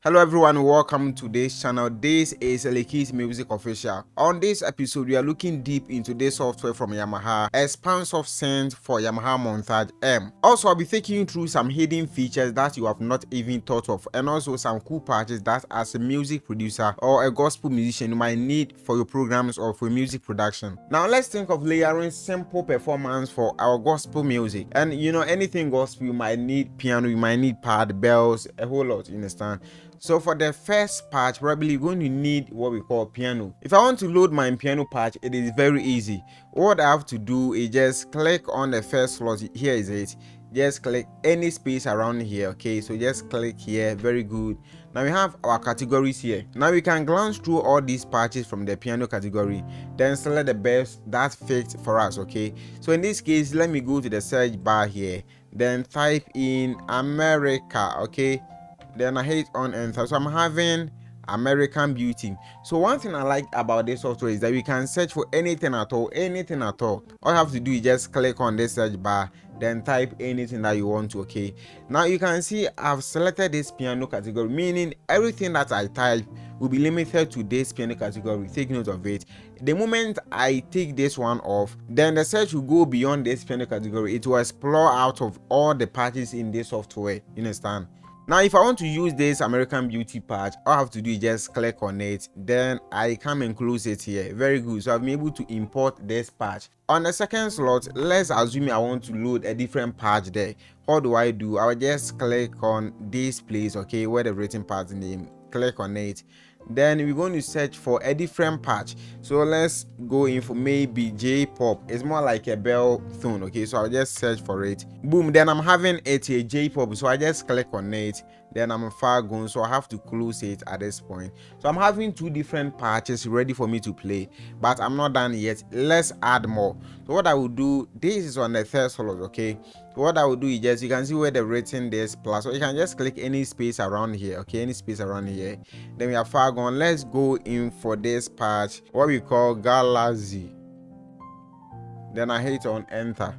Hello everyone, welcome to this channel. This is Lekis Music Official. On this episode, we are looking deep into this software from Yamaha, expansive synth for Yamaha Montage M. Also, I'll be taking you through some hidden features that you have not even thought of, and also some cool patches that as a music producer or a gospel musician you might need for your programs or for music production. Now let's think of layering simple performance for our gospel music. And anything gospel, you might need piano, you might need pad, bells, a whole lot, you understand? So for the first patch, probably you're going to need what we call piano. If I want to load my piano patch, it is very easy. What I have to do is just click on the first slot. Here is it. Just click any space around here. Okay, so just click here. Very good. Now we have our categories here. Now we can glance through all these patches from the piano category, then select the best that fits for us. Okay, so in this case, let me go to the search bar here, then type in America. Okay, then I hit on enter. So I'm having American Beauty. So one thing I like about this software is that we can search for anything at all. All you have to do is just click on this search bar, then type anything that you want to. Okay, now you can see I've selected this piano category, meaning everything that I type will be limited to this piano category. Take note of it. The moment I take this one off, then the search will go beyond this piano category. It will explore out of all the patches in this software. You understand? Now if I want to use this American Beauty patch, all I have to do is just click on it, then I come and close it here. Very good. So I've been able to import this patch. On the second slot, let's assume I want to load a different patch there. What do? I will just click on this place, okay, where the written patch name, click on it. Then we're going to search for a different patch. So let's go in for maybe J-pop. It's more like a bell tone. Okay, so I'll just search for it. Boom, then I'm having it here, J-pop. So I just click on it. Then I'm far gone, so I have to close it at this point. So I'm having two different patches ready for me to play, but I'm not done yet. Let's add more. So what I will do, this is on the third slot. Okay, so what I will do is just, you can see where the written this plus, so you can just click any space around here. Okay, any space around here. Then we are far gone. Let's go in for this patch, what we call Galaxy. Then I hit on enter.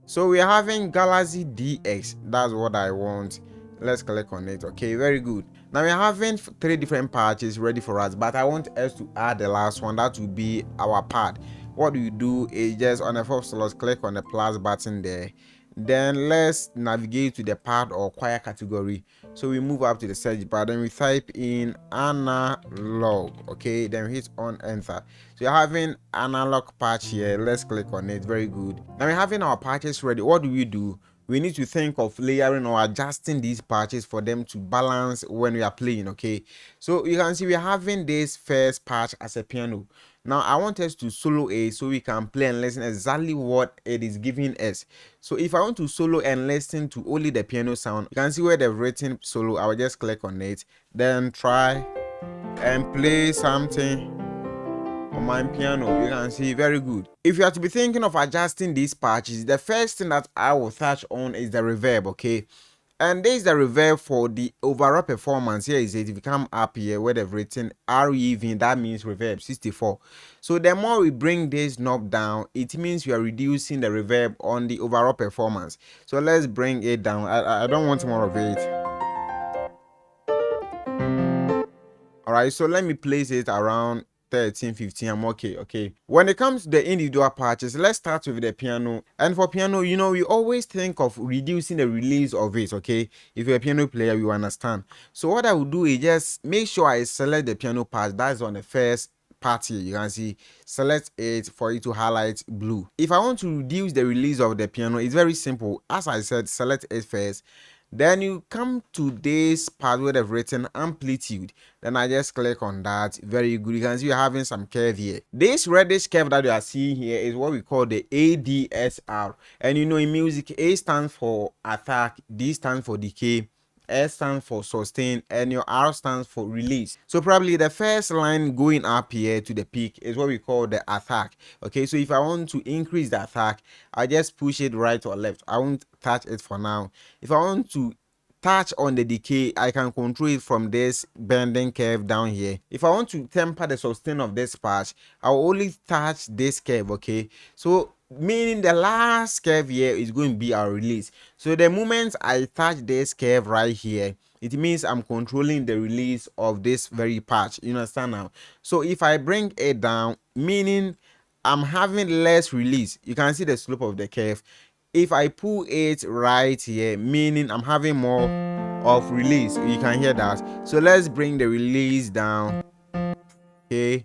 So we are having Galaxy DX. That's what I want. Let's click on it. Okay, very good. Now we're having three different patches ready for us, but I want us to add the last one. That will be our pad. What do you do is just on the fourth slot, click on the plus button there. Then let's navigate to the pad or choir category. So we move up to the search bar, then we type in analog. Okay, then we hit on enter. So you're having analog patch here. Let's click on it. Very good. Now we're having our patches ready. What do we do? We need to think of layering or adjusting these patches for them to balance when we are playing. Okay, so you can see we're having this first patch as a piano. Now I want us to solo it so we can play and listen exactly what it is giving us. So if I want to solo and listen to only the piano sound, you can see where they've written solo. I will just click on it, then try and play something on my piano. You can see, very good. If you have to be thinking of adjusting these patches, the first thing that I will touch on is the reverb. Okay, and this is the reverb for the overall performance. Here is it. If you come up here where they've written REV, that means reverb 64. So the more we bring this knob down, it means we are reducing the reverb on the overall performance. So let's bring it down. I don't want more of it. All right, so let me place it around 13, 15. I'm okay. When it comes to the individual patches, let's start with the piano. And for piano, we always think of reducing the release of it. Okay, if you're a piano player, you understand. So what I will do is just make sure I select the piano patch that's on the first part here. You can see, select it for it to highlight blue. If I want to reduce the release of the piano, it's very simple. As I said, select it first. Then you come to this part where they've written amplitude. Then I just click on that. Very good. You can see you're having some curve here. This reddish curve that you are seeing here is what we call the ADSR. And in music, A stands for attack, D stands for decay, S stands for sustain, and your R stands for release. So probably the first line going up here to the peak is what we call the attack. Okay, so if I want to increase the attack, I just push it right or left. I won't touch it for now. If I want to touch on the decay, I can control it from this bending curve down here. If I want to temper the sustain of this patch, I'll only touch this curve. Okay, so meaning the last curve here is going to be our release. So the moment I touch this curve right here, it means I'm controlling the release of this very patch. You understand now? So if I bring it down, meaning I'm having less release, you can see the slope of the curve. If I pull it right here, meaning I'm having more of release, you can hear that. So let's bring the release down. Okay,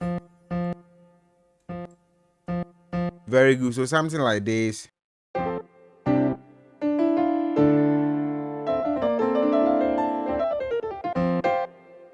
very good. So something like this.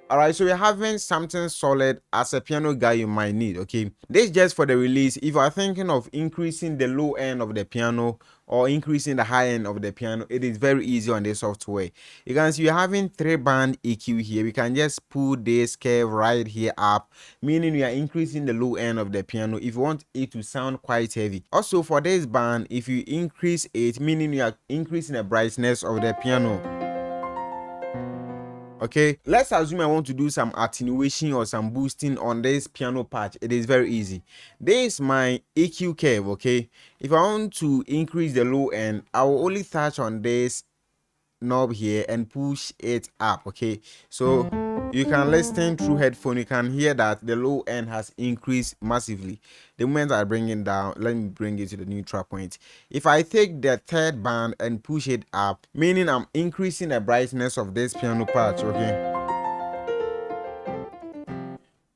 All right, so we're having something solid as a piano guy you might need. Okay, this is just for the release. If you are thinking of increasing the low end of the piano or increasing the high end of the piano, it is very easy on this software. You can see you're having 3-band EQ here. We can just pull this curve right here up, meaning we are increasing the low end of the piano if you want it to sound quite heavy. Also for this band, if you increase it, meaning you are increasing the brightness of the piano. Okay, let's assume I want to do some attenuation or some boosting on this piano patch. It is very easy. This is my EQ curve. Okay, if I want to increase the low end, I will only touch on this knob here and push it up. Okay, so you can listen through headphone, you can hear that the low end has increased massively. The moment I bring it down, let me bring it to the neutral point. If I take the 3rd band and push it up, meaning I'm increasing the brightness of this piano patch. Okay,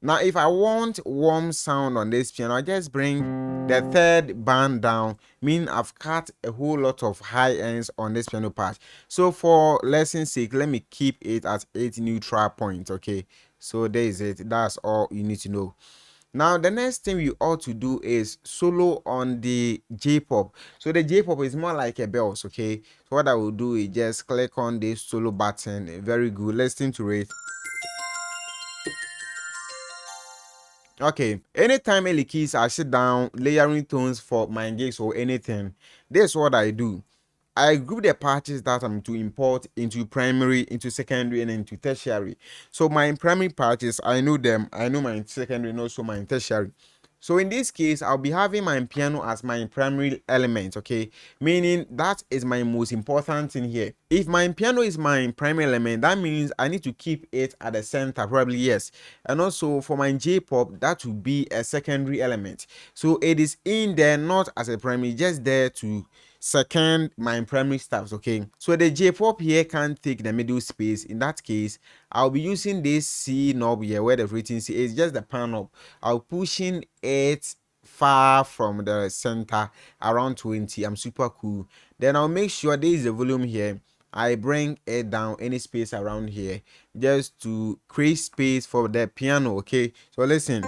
now if I want warm sound on this piano, I just bring the 3rd band down, meaning I've cut a whole lot of high ends on this piano patch. So for lesson's sake, let me keep it at 8 neutral point. Okay, so there is it. That's all you need to know. Now the next thing we ought to do is solo on the J-pop. So the J-pop is more like a bells. Okay, so what I will do is just click on this solo button. Very good, listen to it. Okay, anytime Eli keys I sit down layering tones for my gigs or anything, this is what I do. I group the patches that I'm to import into primary, into secondary, and into tertiary. So my primary patches, I know them. I know my secondary and also my tertiary. So in this case, I'll be having my piano as my primary element. Okay, meaning that is my most important thing here. If my piano is my primary element, that means I need to keep it at the center, probably, yes. And also for my J-pop, that will be a secondary element. So it is in there, not as a primary, just there to second my primary stuffs. Okay, so the J-pop here can't take the middle space. In that case, I'll be using this C knob here where the rating C is just the pan knob. I'll pushing it far from the center, around 20. I'm super cool. Then I'll make sure there is a volume here. I bring it down any space around here just to create space for the piano. Okay, so listen.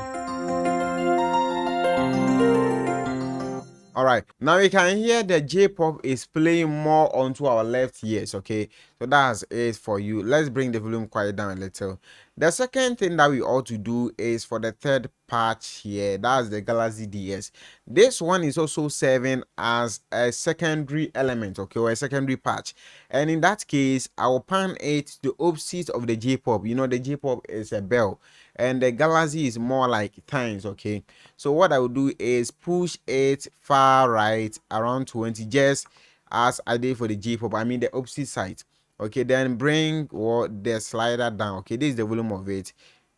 All right, now we can hear the J-pop is playing more onto our left ears. Okay, so that's it for you. Let's bring the volume quite down a little. The second thing that we ought to do is for the 3rd patch here, that's the Galaxy DS. This one is also serving as a secondary element, okay, or a secondary patch. And in that case, I will pan it to the opposite of the J-pop. You know, the J-pop is a bell and the Galaxy is more like times. Okay, so what I will do is push it far right around 20, just as I did for the J-pop, I mean the opposite side. Okay, then bring the slider down. Okay, this is the volume of it,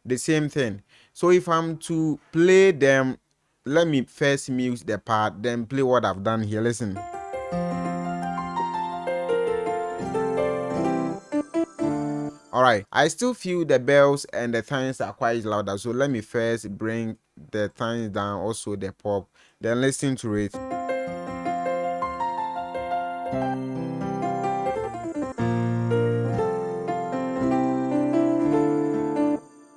the same thing. So if I'm to play them, let me first mute the part, then play what I've done here. Listen. All right, I still feel the bells and the times are quite louder, so let me first bring the times down, also the pop, then listen to it.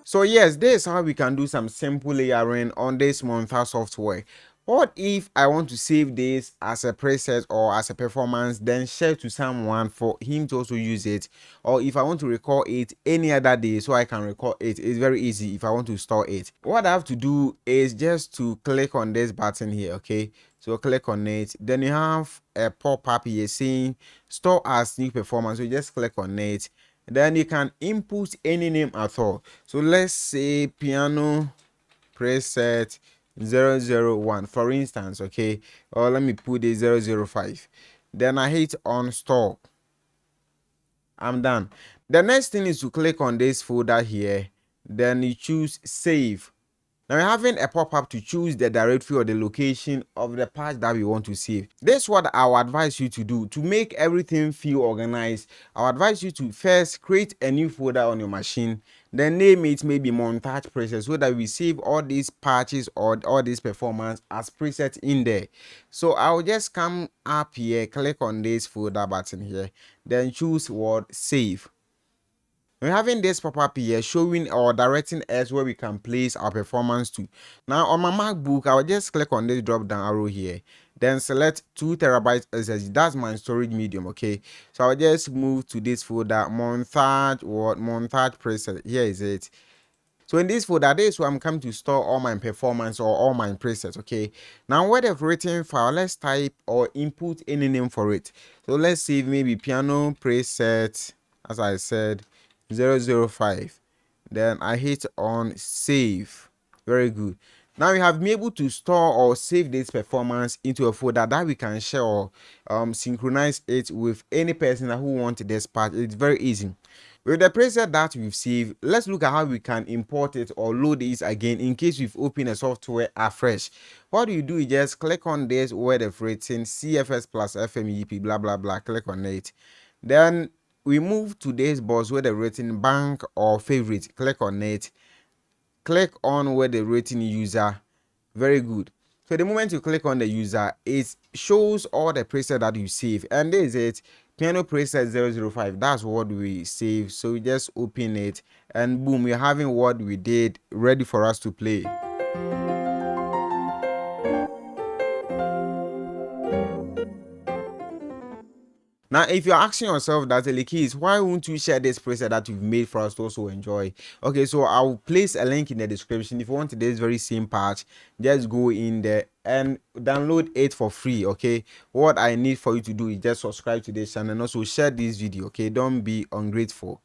So yes, this is how we can do some simple layering on this Montage software. What if I want to save this as a preset or as a performance, then share to someone for him to also use it? Or if I want to record it any other day so I can record it, it's very easy if I want to store it. What I have to do is just to click on this button here. Okay, so click on it, then you have a pop-up here saying store as new performance. So you just click on it, then you can input any name at all. So let's say piano preset 001 for instance. Okay, or let me put it 005, then I hit on store. I'm done. The next thing is to click on this folder here, then you choose save. Now we're having a pop-up to choose the directory or the location of the patch that we want to save. This is what I would advise you to do to make everything feel organized. I would advise you to first create a new folder on your machine, then name it maybe montage preset, so that we save all these patches or all these performance as presets in there. So I'll just come up here, click on this folder button here, then choose word save. We're having this pop-up here showing or directing us where we can place our performance to. Now on my MacBook, I'll just click on this drop down arrow here, then select 2 TB SSD. That's my storage medium. Okay, so I'll just move to this folder, montage preset. Here is it. So in this folder, this is where I'm coming to store all my performance or all my presets. Okay, now where they've written file, let's type or input any name for it. So let's save maybe piano preset, as I said, 005. Then I hit on save. Very good. Now we have been able to store or save this performance into a folder that we can share or synchronize it with any person who wants this part. It's very easy. With the preset that we've saved, let's look at how we can import it or load it again in case we've opened a software afresh. What do? You just click on this where they've written CFS plus FMEP blah blah blah. Click on it. Then we move to this box where they've written bank or favorite. Click on it. Click on where they've written user. Very good. So the moment you click on the user, it shows all the presets that you save, and this is it. Piano preset 005. That's what we save. So we just open it, and boom, we're having what we did ready for us to play. Now, if you're asking yourself that Keys, why won't you share this preset that you've made for us to also enjoy? Okay, so I'll place a link in the description. If you want this very same patch, just go in there and download it for free. Okay, what I need for you to do is just subscribe to this channel and also share this video. Okay, don't be ungrateful.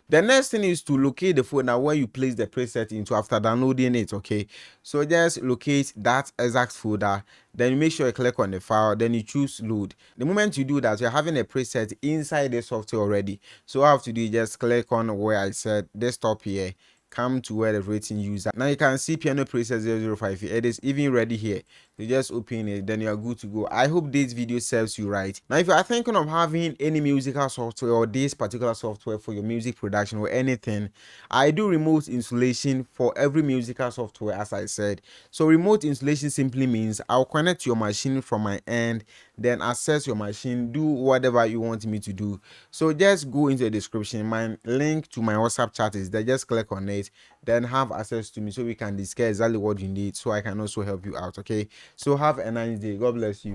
The next thing is to locate the folder where you place the preset into after downloading it. Okay, so just locate that exact folder, then you make sure you click on the file, then you choose load. The moment you do that, you're having a preset inside the software already. So all I have to do is just click on where I said desktop here, come to where the rating user. Now you can see piano preset 005 here. It is even ready here. You just open it, then you are good to go. I hope this video serves you right. Now if you are thinking of having any musical software or this particular software for your music production or anything, I do remote installation for every musical software, as I said. So remote installation simply means I'll connect your machine from my end, then access your machine, do whatever you want me to do. So just go into the description. My link to my WhatsApp chat is there. Just click on it, then have access to me so we can discuss exactly what you need, so I can also help you out. Okay, so have a nice day. God bless you.